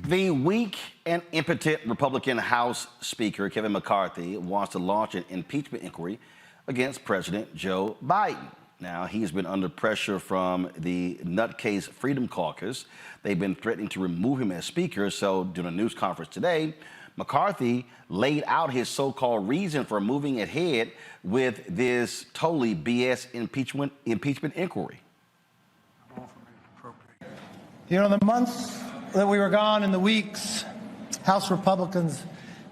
The weak and impotent Republican House Speaker Kevin McCarthy wants to launch an impeachment inquiry against President Joe Biden. Now, he's been under pressure from the Nutcase Freedom Caucus. They've been threatening to remove him as Speaker. So during a news conference today, McCarthy laid out his so-called reason for moving ahead with this totally BS impeachment inquiry. You know, in the months that we were gone and the weeks, House Republicans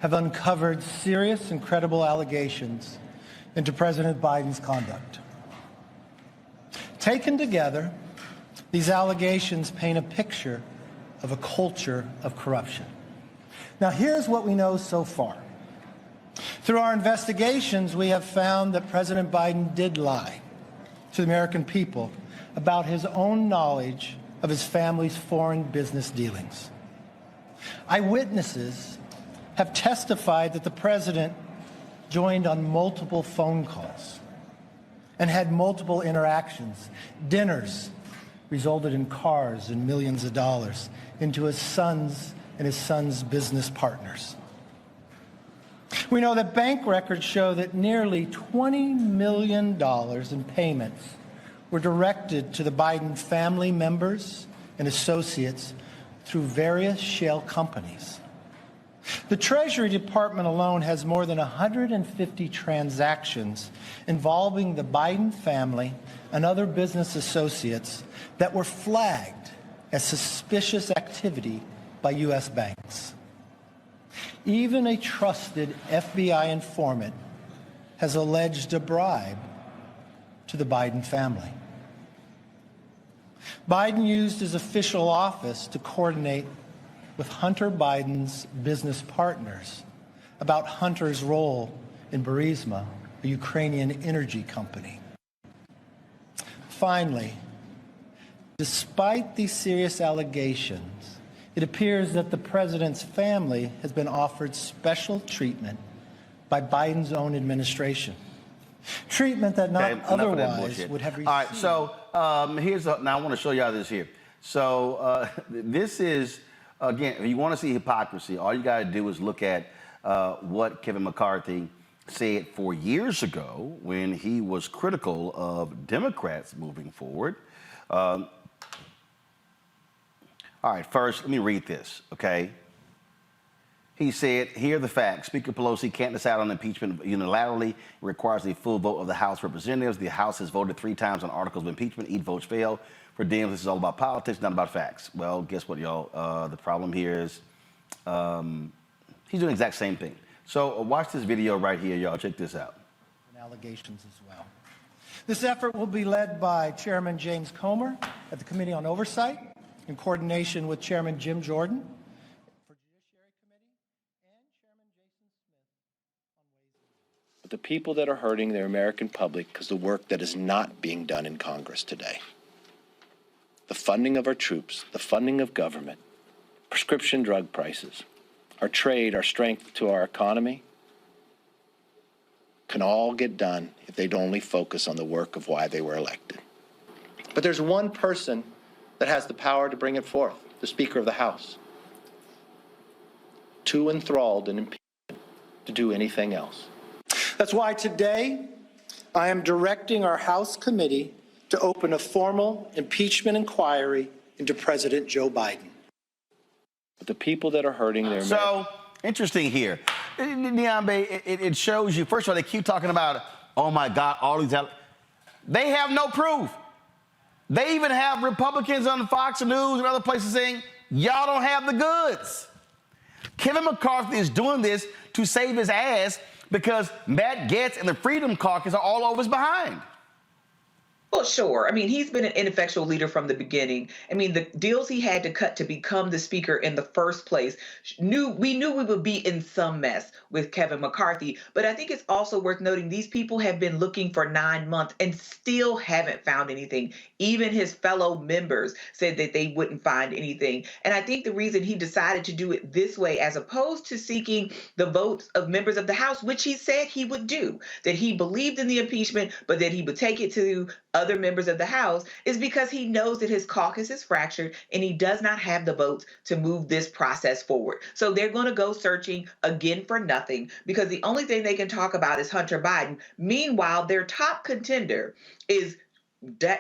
have uncovered serious and credible allegations into President Biden's conduct. Taken together, these allegations paint a picture of a culture of corruption. Now, here's what we know so far. Through our investigations, we have found that President Biden did lie to the American people about his own knowledge of his family's foreign business dealings. Eyewitnesses have testified that the president joined on multiple phone calls and had multiple interactions. Dinners resulted in cars and millions of dollars into his sons and his son's business partners. We know that bank records show that nearly $20 million in payments were directed to the Biden family members and associates through various shell companies. The Treasury Department alone has more than 150 transactions involving the Biden family and other business associates that were flagged as suspicious activity by U.S. banks. Even a trusted FBI informant has alleged a bribe to the Biden family. Biden used his official office to coordinate with Hunter Biden's business partners about Hunter's role in Burisma, a Ukrainian energy company. Finally, despite these serious allegations, it appears that the president's family has been offered special treatment by Biden's own administration. Treatment that not otherwise would have received. All right, so now I want to show y'all this here. So this is, again, if you want to see hypocrisy, all you got to do is look at what Kevin McCarthy said 4 years ago when he was critical of Democrats moving forward. All right, first, let me read this, okay? He said, here are the facts. Speaker Pelosi can't decide on impeachment unilaterally. It requires a full vote of the House Representatives. The House has voted 3 times on articles of impeachment. Each vote failed. For Dems, this is all about politics, not about facts. Well, guess what, y'all? The problem here is he's doing the exact same thing. So watch this video right here, y'all. Check this out. Allegations as well. This effort will be led by Chairman James Comer at the Committee on Oversight in coordination with Chairman Jim Jordan. But the people that are hurting the American public because the work that is not being done in Congress today. The funding of our troops, the funding of government, prescription drug prices, our trade, our strength to our economy can all get done if they'd only focus on the work of why they were elected. But there's one person that has the power to bring it forth, the Speaker of the House, too enthralled in impeachment to do anything else. That's why today I am directing our House committee to open a formal impeachment inquiry into President Joe Biden. But the people that are hurting their So, interesting here. Niambe, it shows you, first of all, they keep talking about, oh my God, all these, they have no proof. They even have Republicans on Fox News and other places saying, y'all don't have the goods. Kevin McCarthy is doing this to save his ass because Matt Gaetz and the Freedom Caucus are all over his behind. Well, sure. I mean, he's been an ineffectual leader from the beginning. I mean, the deals he had to cut to become the speaker in the first place, we knew we would be in some mess with Kevin McCarthy. But I think it's also worth noting these people have been looking for 9 months and still haven't found anything. Even his fellow members said that they wouldn't find anything. And I think the reason he decided to do it this way, as opposed to seeking the votes of members of the House, which he said he would do, that he believed in the impeachment, but that he would take it to other members of the House is because he knows that his caucus is fractured and he does not have the votes to move this process forward. So they're going to go searching again for nothing because the only thing they can talk about is Hunter Biden. Meanwhile, their top contender is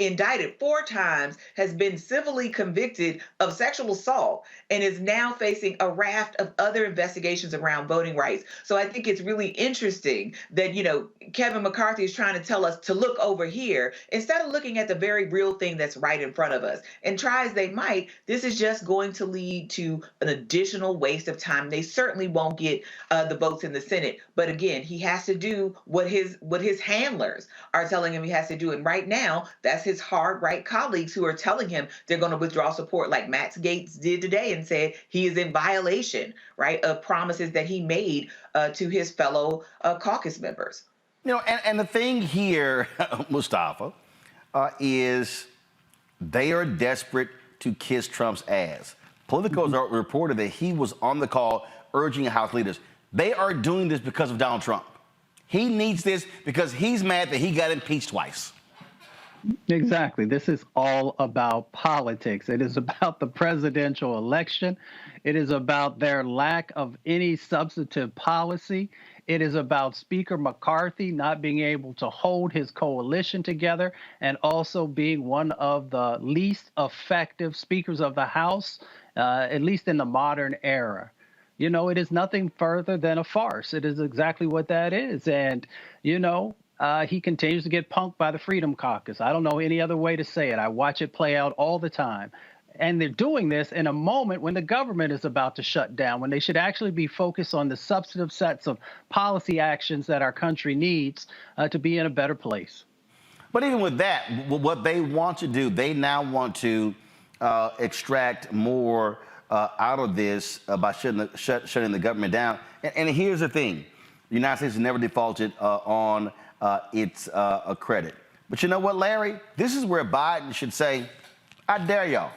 indicted 4 times, has been civilly convicted of sexual assault, and is now facing a raft of other investigations around voting rights. So I think it's really interesting that, Kevin McCarthy is trying to tell us to look over here instead of looking at the very real thing that's right in front of us. And try as they might, this is just going to lead to an additional waste of time. They certainly won't get the votes in the Senate. But again, he has to do what his handlers are telling him he has to do. And right now, that's his hard right colleagues who are telling him they're going to withdraw support, like Matt Gaetz did today and said he is in violation, right, of promises that he made to his fellow caucus members. And the thing here, Mustafa, is they are desperate to kiss Trump's ass. Politicos are reported that he was on the call urging House leaders. They are doing this because of Donald Trump. He needs this because he's mad that he got impeached twice. Exactly. This is all about politics. It is about the presidential election. It is about their lack of any substantive policy. It is about Speaker McCarthy not being able to hold his coalition together and also being one of the least effective speakers of the House, at least in the modern era. It is nothing further than a farce. It is exactly what that is. And, he continues to get punked by the Freedom Caucus. I don't know any other way to say it. I watch it play out all the time. And they're doing this in a moment when the government is about to shut down, when they should actually be focused on the substantive sets of policy actions that our country needs to be in a better place. But even with that, what they want to do, they now want to extract more out of this by shutting the government down. And here's the thing. The United States has never defaulted on its credit. But you know what, Larry? This is where Biden should say, I dare y'all.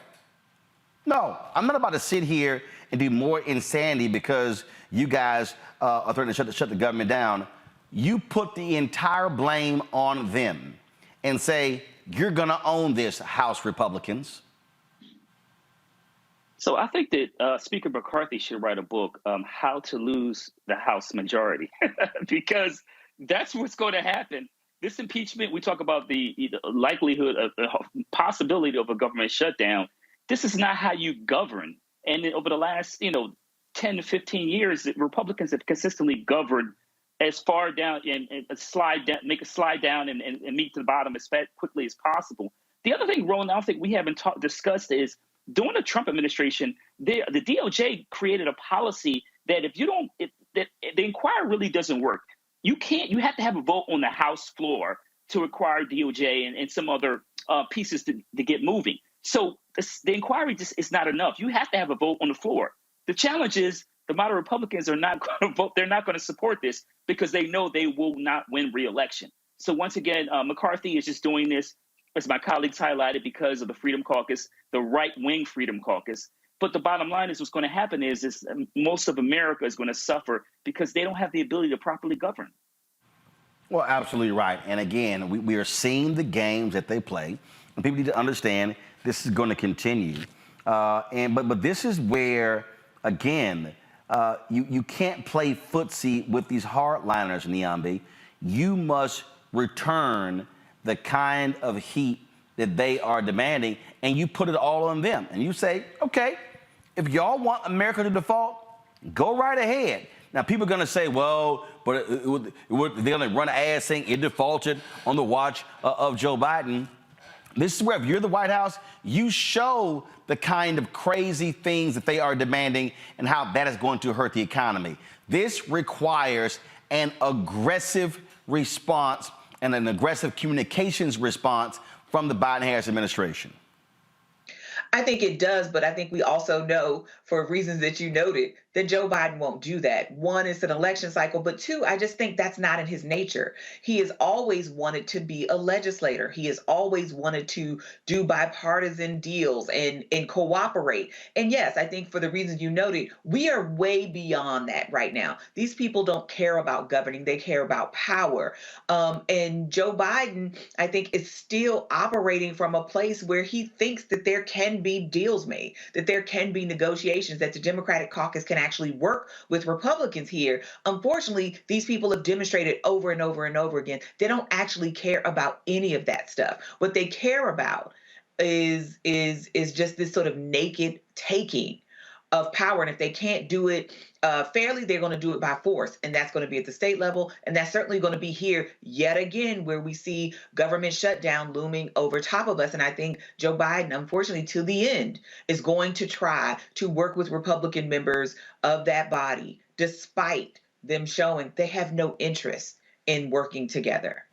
No, I'm not about to sit here and do more insanity because you guys are threatening to shut the government down. You put the entire blame on them and say, you're going to own this, House Republicans. So I think that Speaker McCarthy should write a book, How to Lose the House Majority, because that's what's going to happen. This impeachment, we talk about the likelihood of the possibility of a government shutdown. This is not how you govern. And over the last, 10 to 15 years, Republicans have consistently governed as far down and make a slide down and meet to the bottom as quickly as possible. The other thing, Roland, I don't think we haven't discussed is during the Trump administration, the DOJ created a policy that that the inquiry really doesn't work. You have to have a vote on the House floor to require DOJ and some other pieces to get moving. So the inquiry just is not enough. You have to have a vote on the floor. The challenge is the moderate Republicans are not going to vote. They're not going to support this because they know they will not win re-election. So once again, McCarthy is just doing this, as my colleagues highlighted, because of the Freedom Caucus, the right-wing Freedom Caucus. But the bottom line is what's going to happen is most of America is going to suffer because they don't have the ability to properly govern. Well, absolutely right. And again, we are seeing the games that they play. And people need to understand this is going to continue. But this is where, again, you can't play footsie with these hardliners, Niambi. You must return the kind of heat that they are demanding, and you put it all on them. And you say, okay, if y'all want America to default, go right ahead. Now, people are going to say, well, but they're going to run an ad saying it defaulted on the watch of Joe Biden. This is where, if you're the White House, you show the kind of crazy things that they are demanding and how that is going to hurt the economy. This requires an aggressive response and an aggressive communications response from the Biden-Harris administration. I think it does, but I think we also know, for reasons that you noted, that Joe Biden won't do that. One, it's an election cycle, but two, I just think that's not in his nature. He has always wanted to be a legislator. He has always wanted to do bipartisan deals and cooperate. And yes, I think for the reasons you noted, we are way beyond that right now. These people don't care about governing, they care about power. And Joe Biden, I think, is still operating from a place where he thinks that there can be deals made, that there can be negotiations, that the Democratic caucus can actually work with Republicans here. Unfortunately, these people have demonstrated over and over and over again they don't actually care about any of that stuff. What they care about is just this sort of naked taking of power. And if they can't do it fairly, they're going to do it by force. And that's going to be at the state level. And that's certainly going to be here yet again, where we see government shutdown looming over top of us. And I think Joe Biden, unfortunately, to the end, is going to try to work with Republican members of that body, despite them showing they have no interest in working together.